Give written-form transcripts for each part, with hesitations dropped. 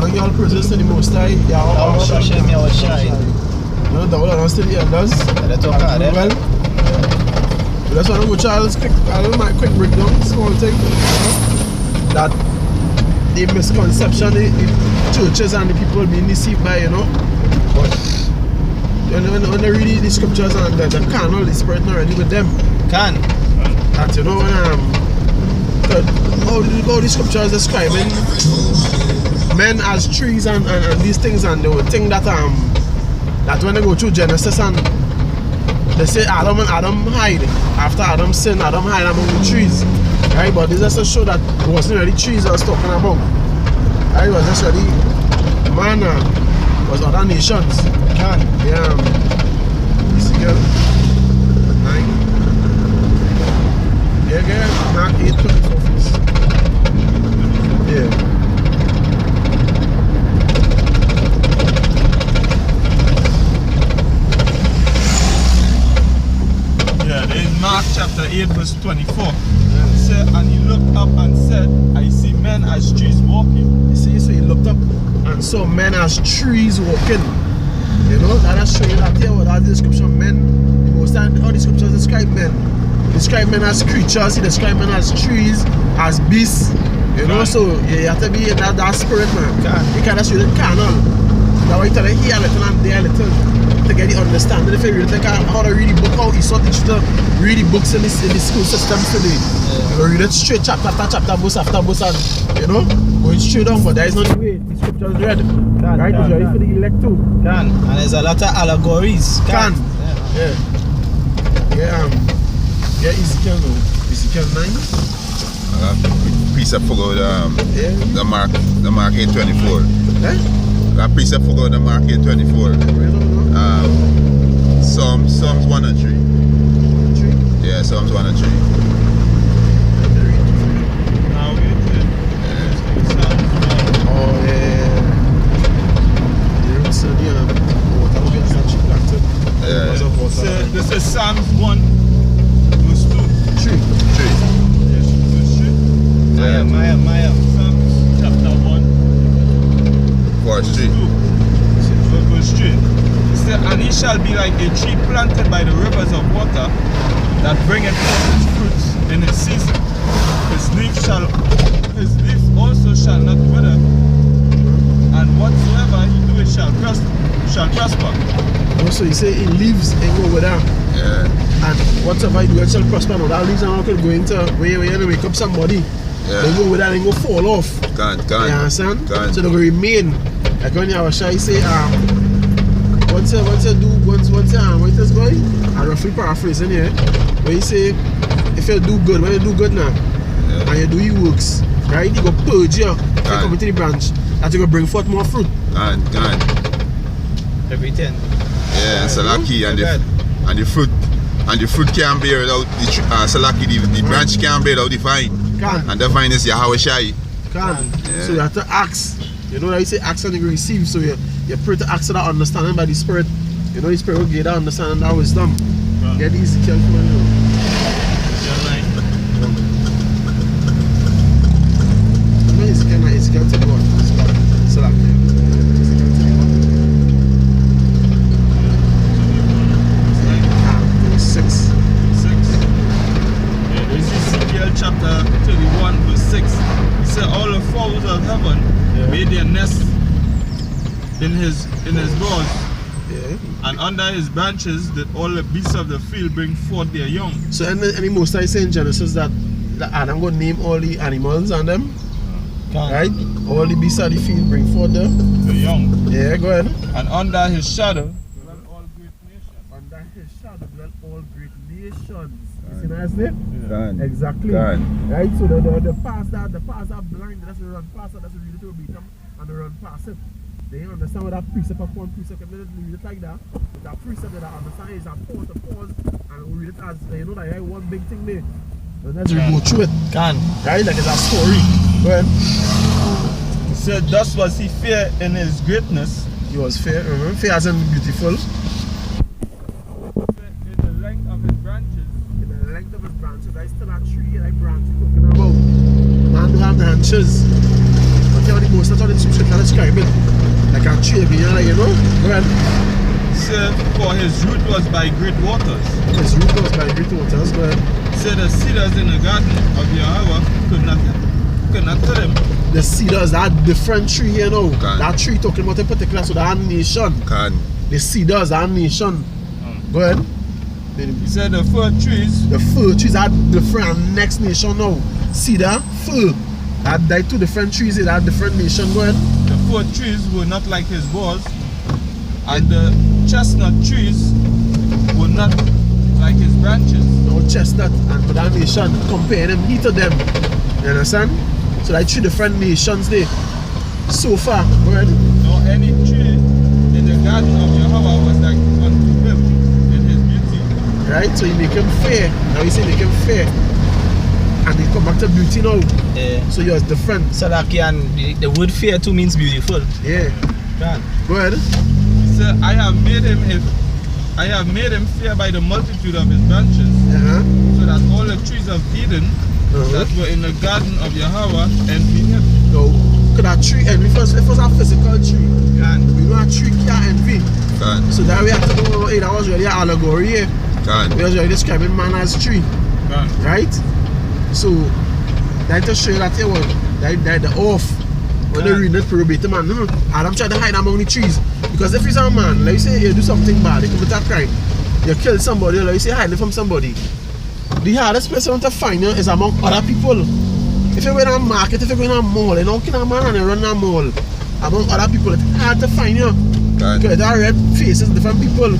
one of y'all praises to the Most High, Yahweh Hashem, Yahweh Shai. You know, double honors to the elders. Let's talk about it. Well, that's one of my child's quick breakdown, small thing. That the misconception the churches and the people being deceived by, you know. But when they read the scriptures and the carnal, the spirit not ready with them. That, you know, how the scriptures describing men as trees and these things, and they would think that that when they go through Genesis and they say Adam hide. After Adam sinned, Adam hide among the trees. Right? But this just to show that it wasn't really trees I was talking about. Right? It was just really man was other nations. Yeah. Ezekiel 9. Yeah, Mark 8:24. Yeah. Mark chapter 8 verse 24. It said, and he looked up and said, I see men as trees walking. You see, so he looked up and saw men as trees walking. You know, that's showing that here without the description men, the most time all the scriptures describe men. Describe men as creatures, he describe men as trees, as beasts. You know, so you have to be in that spirit, man. You can't just read it carnal. That's why you tell them here a little and there a little to get the understanding. If you really think how to read the book, how he saw teach you to read the books in the school system today. You read it straight chapter after chapter, verse after verse, and you know, going straight down, but that is not the way the scripture is read. Right? It's ready for the elect too. And there's a lot of allegories. Yeah, Ezekiel 9. Precept follow the Mark 8:24. That precept follow the Mark 8:24. Psalms 1 and 3. Yeah, Psalms 1 and 3. So this is Psalms 1 verse 2. 3. Maya. Psalms chapter 1 verse 3. Verse 3. It said, and he shall be like a tree planted by the rivers of water, that bringeth forth its fruits in its season. His leaf also shall not wither, and whatsoever he doeth shall prosper. Also, you say it leaves and go with them. Yeah. And whatever you do, it shall prosper. Now that leaves are not going to go into where you wake up somebody. Yeah. They go with that and go fall off. Can't. You understand? Can't. So they go remain. Like when you say once it's going, I roughly paraphrasing here. When you say if you do good, when you do good now, and you do your works, right? You go purge you, you come into the branch, that you go bring forth more fruit. Can't. Everything. Yeah, and Salaki and the fruit can't bear without the Salaki, the branch can't bear without the vine. And the vine is Yahweh Shai. Yeah. So you have to ask. You know that you say ask and you receive. So you pray to ask for that understanding by the Spirit. You know the Spirit will give that understanding, that wisdom. Get Ezekiel from you. Ezekiel to God. Salaki. Chapter 31 verse 6. He said all the fowls of heaven made their nest in his doors, and under his branches did all the beasts of the field bring forth their young. So any most I say in Genesis that Adam going to name all the animals and them, right? All the beasts of the field bring forth the young. Yeah, go ahead. And under his shadow dwell all great nations. Under his shadow dwell all great nations. You see nice name? Can't. Exactly. Can't. Right? So the paths are blind, that's the run past it, that's the read it to beat them, and the run past it. They understand what that precept upon precept, if they read it like that, but that precept that I understand is a pause, and we read it as, you know, that one big thing there. And let's go through it. Right? Like it's a story. Go ahead. He said, thus was he fair in his greatness. He was fair, fair as in beautiful. In the length of his branches. In the length of his branches, I still have tree and I branch talking about. Man do have branches. But tell the most, that's what the scripture describing. Like a tree being like, you know? Go ahead. Say, for his root was by great waters. His root was by great waters. Go ahead. Say the cedars in the garden of Yahweh could not tell him. The cedars, that different tree here now. Can. That tree talking about a particular, so that nation. Can. The cedars, that nation. Go ahead. He said the fir trees. The fir trees are different next nation now. Cedar, fir. That two different trees in that different nation. Go ahead. The fir trees were not like his boughs, and the chestnut trees were not like his branches. No chestnut and for that nation. Compare them, he to them. You understand? So that three different nations there. So far. Go ahead. Nor any tree in the garden of Yahweh was like unto him in his beauty. Right? So you make him fair. Now you say make him fair. And he come back to beauty now. Yeah. So you're different. So like, and the word fair too means beautiful. Yeah. Can. Go ahead. He said, I have made him fair by the multitude of his branches, so that all the trees of Eden that were in the garden of Yahweh envied him. No. Could that tree envy first? If it was a physical tree. Can. We know a tree can't envy. Can. So that we have to know, hey, that was really an allegory here. Can. We was really describing man as tree. Can. Right? So that to show you that here was that the off. When they read it verbatim, man, Adam tried to hide among the trees. Because if he's a man, like you say you do something bad, you commit a crime, you kill somebody, like you say hide from somebody. The hardest place you want to find you is among other people. If you go in a market, if you go in a mall, you know, kind of man and you run a mall, among other people, it's hard to find you. Can. Because there are red faces, different people.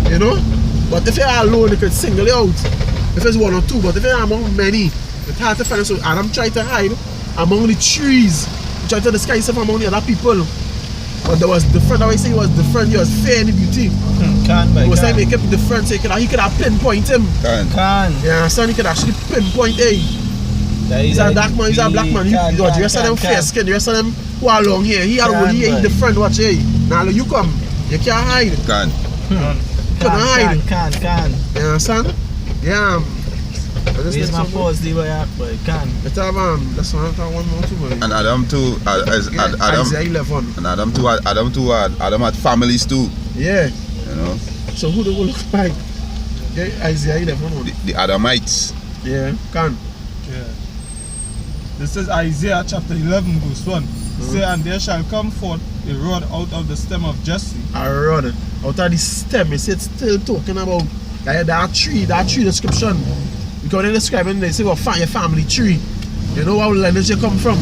You know? But if you're alone, you could single you out. If it's one or two, but if you're among many, it's hard to find you. So Adam tried to hide among the trees. He tried to disguise himself among the other people. But there was different. I always say he was different. He was fair in the beauty. Can, It was like make him different. So he could have pinpoint him. Can. Can. You understand? He could actually pinpoint, hey, he's a dark man, he's a black man. The rest of them fair skin, the rest of them who are long hair. He had woolly hair, he different. Watch, hey. Now you come. You can't hide. Can. Couldn't hide. Can. You understand? Yeah. Where's my pause, the way I boy? Can. Let's have let's have one more too, boy. And Adam too, Adam. Isaiah 11. And Adam had families too. Yeah. You know. So who do we look like? Yeah, Isaiah 11. The Adamites. Yeah. Can. Yeah. This is Isaiah chapter 11 verse 1. Say, and there shall come forth a rod out of the stem of Jesse. A rod out of the stem. It's still talking about that tree description. Because they're describing, they say, well, find your family tree. You know how lineage you come from.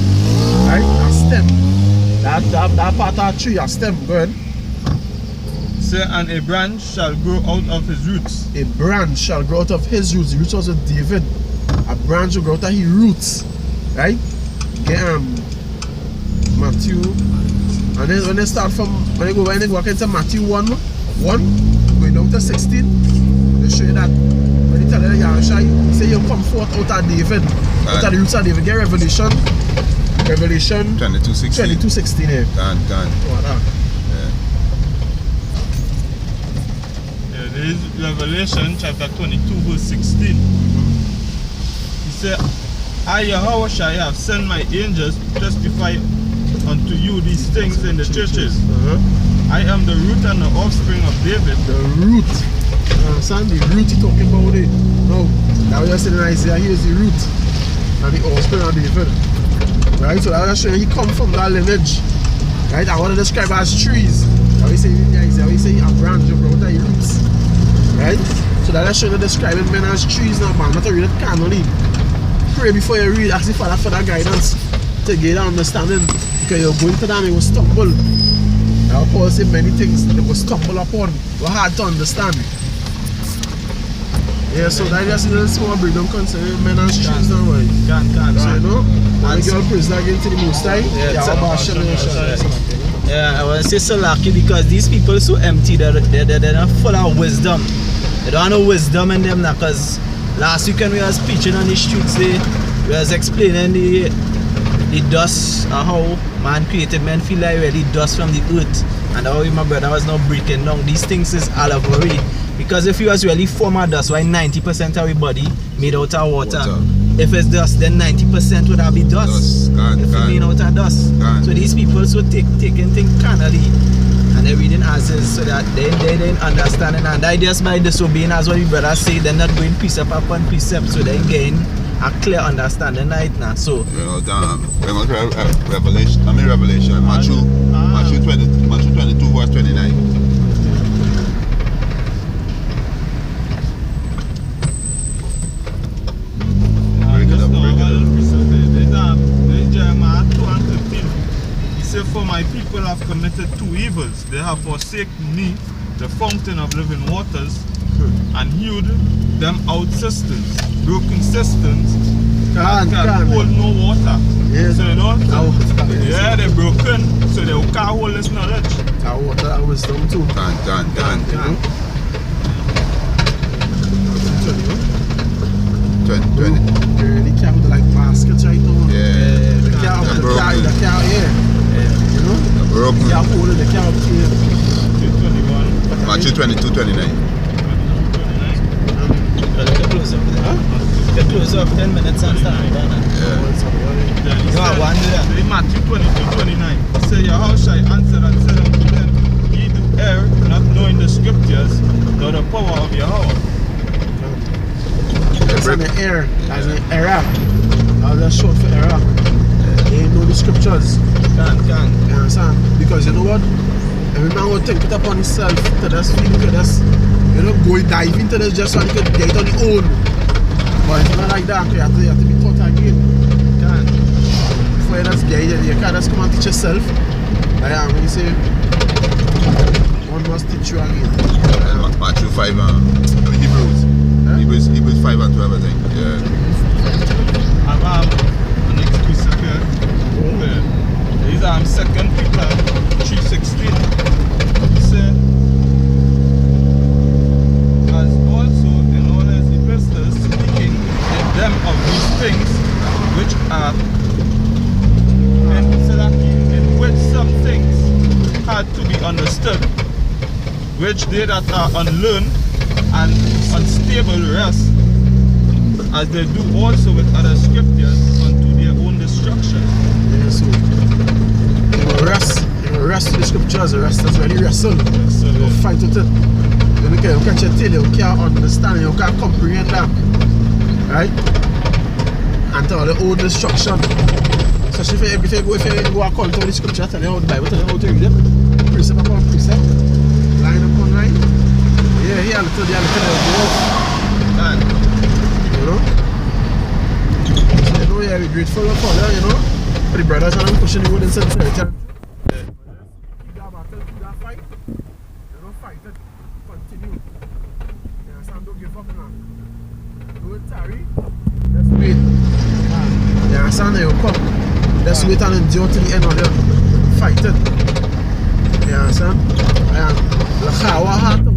Right? A stem. That part of that tree, a stem. Go ahead. Say, and a branch shall grow out of his roots. A branch shall grow out of his roots. The roots was with David. A branch will grow out of his roots. Right? Get Matthew. And then when they start from, when they go into Matthew 1, going down to 16, they show you that. When you tell them, you say you come forth out of David, out of the roots of David. Get Revelation 22:16. 22:16 here. Can. What that? Yeah, there is Revelation chapter 22 verse 16. He said, I Yahweh shall have sent my angels to testify unto you these things in the churches. I am the root and the offspring of David. The root. Understand? The root he talking about it. No. That was in Isaiah, he is the root. And the offspring of David. Right? So that was showing he come from that lineage. Right? I want to describe as trees. That we say in Isaiah, we say a branch of out of the roots. Right? So that is showing describing men as trees now, man. Not to read it carnally. Pray before you read, ask the Father for that guidance to get that understanding. Because you're going to that and you will stumble. Now Paul said many things that will stumble upon. Were hard to understand. Yeah, so that is a little small breakdown concerning men and trees now, right? Can. So you know, when you girl praise that again to the Most High, yeah, I want to say so lucky because these people are so empty, they're not full of wisdom. They don't have no wisdom in them now, because last weekend we was preaching on the streets, we was explaining the dust, how man created men feel like really dust from the earth, and how my brother was not breaking down. These things is allegory, because if you was really form of dust, why 90% of our body made out of water. if it's dust, then 90% would have be dust. If it mean out of dust. So these people so taking things carnally and they reading as is, so that they didn't understand it, and I just by disobeying as what the brother say, they're not going precept upon precept, so they gain a clear understanding right now. So Revelation, Matthew 22 verse 29. Jeremiah 2 and 15. He said, for my people have committed two evils. They have forsaken me, the fountain of living waters, and hewed them out cisterns, broken cisterns that can hold no water. Yes. So you know, they're broken, so they can't hold this knowledge. That water, that wisdom too. Done. 20. They can't with like baskets right now. Yeah. They can't with the car, you know? Broken. They can't hold it, they can't clear. 21. Matthew 22, 29. Get close up 10 minutes and start. Matthew 22, 29. He said, Yahushua answered and said unto them, ye do err, not knowing the scriptures, nor the power of Yahweh. That's an error, that's an error. That's just short for error. They ain't know the scriptures. Can. You understand? Because you know what? Every man will take it upon himself to just feel to just, you know, go dive into this just so he could get it on his own. But it's not like that. You have to be taught again. Can. Before you just get it, you can't just come and teach yourself. Like when you say, one must teach you again. Matthew 5 Hebrews 5 and 12, I think. Yeah. I have an excuse here. These are 2 Peter 3:16. He said, as also in all his epistles, speaking in them of these things which are in which some things had to be understood, which they that are unlearned and unstable rest, as they do also with other scriptures, unto their own destruction. Yeah, so you will rest with the scriptures, the rest is when you wrestle. You will fight with it. You can't tell you can't understand, you can't comprehend that. Right? Until the old destruction. Especially if you go according to the scripture, tell you how the Bible tell you how to read it. Precept upon precept, line upon line. Yeah, here a little and you know? So you know, yeah, we're grateful for that, you know? For the brothers and pushing the wood in sincerity. Keep that battle, keep that fight. You know, fight it. Continue. You understand? Don't give up now. Don't tarry. Let's wait. You understand? You come. Let's wait and endure till the end of the fight it. You understand? And the